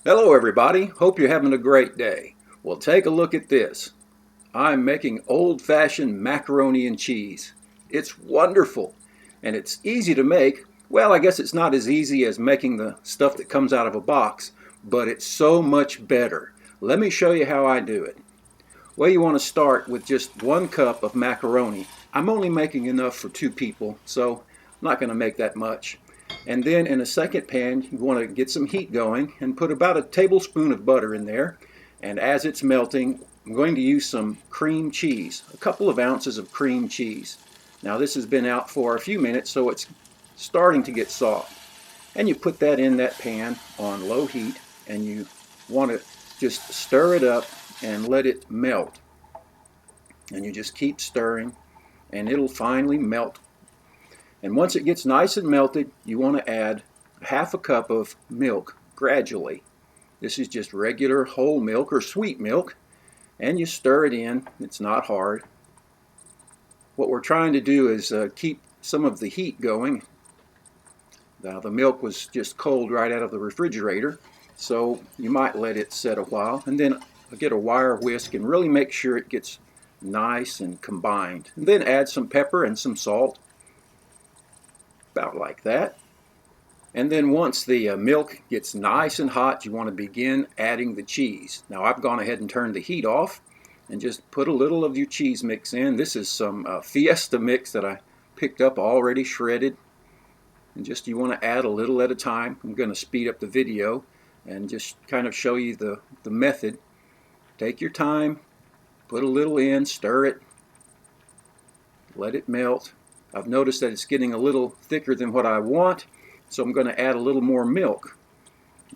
Hello everybody, hope you're having a great day. Well, take a look at this. I'm making old-fashioned macaroni and cheese. It's wonderful and it's easy to make. Well, I guess it's not as easy as making the stuff that comes out of a box, but it's so much better. Let me show you how I do it. Well, you want to start with just 1 cup of macaroni. I'm only making enough for 2 people, so I'm not going to make that much. And then in a second pan, you want to get some heat going and put about a tablespoon of butter in there. And as it's melting, I'm going to use some cream cheese, a couple of ounces of cream cheese. Now this has been out for a few minutes, so it's starting to get soft. And you put that in that pan on low heat, and you want to just stir it up and let it melt. And you just keep stirring, and it'll finally melt. And once it gets nice and melted, you want to add 1/2 cup of milk gradually. This is just regular whole milk or sweet milk, and you stir it in. It's not hard. What we're trying to do is keep some of the heat going. Now the milk was just cold right out of the refrigerator, so you might let it set a while, and then get a wire whisk and really make sure it gets nice and combined. And then add some pepper and some salt. About like that. And then once the milk gets nice and hot, you want to begin adding the cheese. Now I've gone ahead and turned the heat off and just put a little of your cheese mix in. This is some Fiesta mix that I picked up already shredded. And just you want to add a little at a time. I'm going to speed up the video and just kind of show you the method. Take your time, put a little in, stir it, let it melt. I've noticed that it's getting a little thicker than what I want, so I'm going to add a little more milk.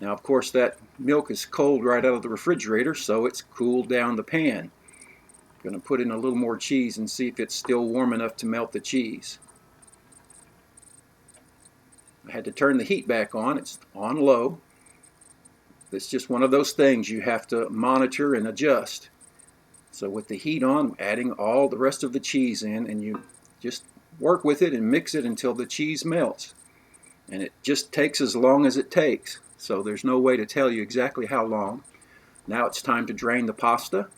Now, of course, that milk is cold right out of the refrigerator, so it's cooled down the pan. I'm going to put in a little more cheese and see if it's still warm enough to melt the cheese. I had to turn the heat back on. It's on low. It's just one of those things you have to monitor and adjust. So with the heat on, adding all the rest of the cheese in, and you just work with it and mix it until the cheese melts. And it just takes as long as it takes. So there's no way to tell you exactly how long. Now it's time to drain the pasta.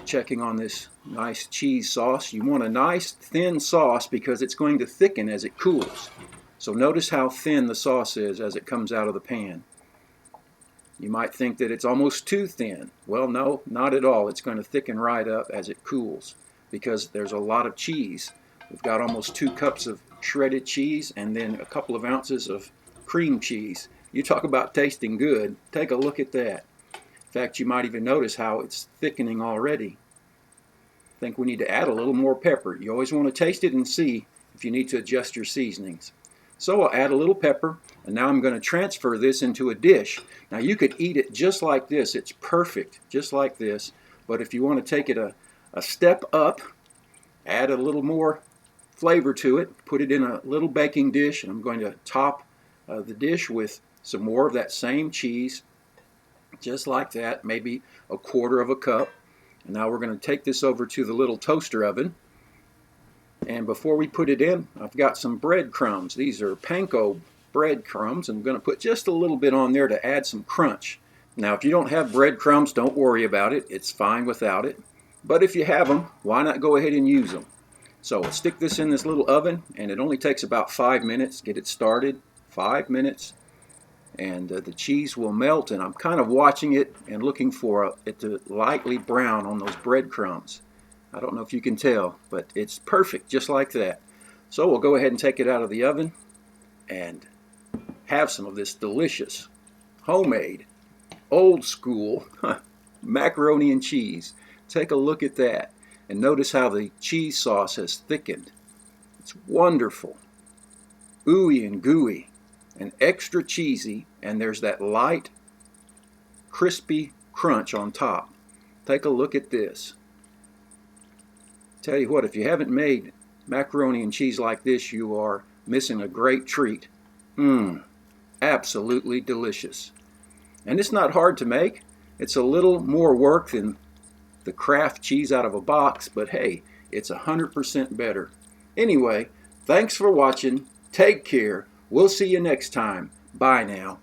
Checking on this nice cheese sauce. You want a nice thin sauce because it's going to thicken as it cools. So notice how thin the sauce is as it comes out of the pan. You might think that it's almost too thin. Well, no, not at all. It's going to thicken right up as it cools because there's a lot of cheese. We've got almost 2 cups of shredded cheese and then a couple of ounces of cream cheese. You talk about tasting good. Take a look at that. In fact, you might even notice how it's thickening already. I think we need to add a little more pepper. You always want to taste it and see if you need to adjust your seasonings. So I'll add a little pepper, and now I'm going to transfer this into a dish. Now you could eat it just like this. It's perfect, just like this. But if you want to take it a step up, add a little more flavor to it, put it in a little baking dish, and I'm going to top the dish with some more of that same cheese, just like that, maybe 1/4 cup. And now we're going to take this over to the little toaster oven. And before we put it in, I've got some breadcrumbs. These are Panko breadcrumbs. I'm going to put just a little bit on there to add some crunch. Now if you don't have breadcrumbs, don't worry about it. It's fine without it. But if you have them, why not go ahead and use them? So we'll stick this in this little oven, and it only takes about 5 minutes. Get it started, 5 minutes, and the cheese will melt. And I'm kind of watching it and looking for it to lightly brown on those breadcrumbs. I don't know if you can tell, but it's perfect, just like that. So we'll go ahead and take it out of the oven and have some of this delicious, homemade, old school macaroni and cheese. Take a look at that. And notice how the cheese sauce has thickened. It's wonderful. Ooey and gooey and extra cheesy, and there's that light, crispy crunch on top. Take a look at this. Tell you what, if you haven't made macaroni and cheese like this, you are missing a great treat. Absolutely delicious. And it's not hard to make. It's a little more work than the Kraft cheese out of a box, but hey, it's 100% better. Anyway, thanks for watching. Take care. We'll see you next time. Bye now.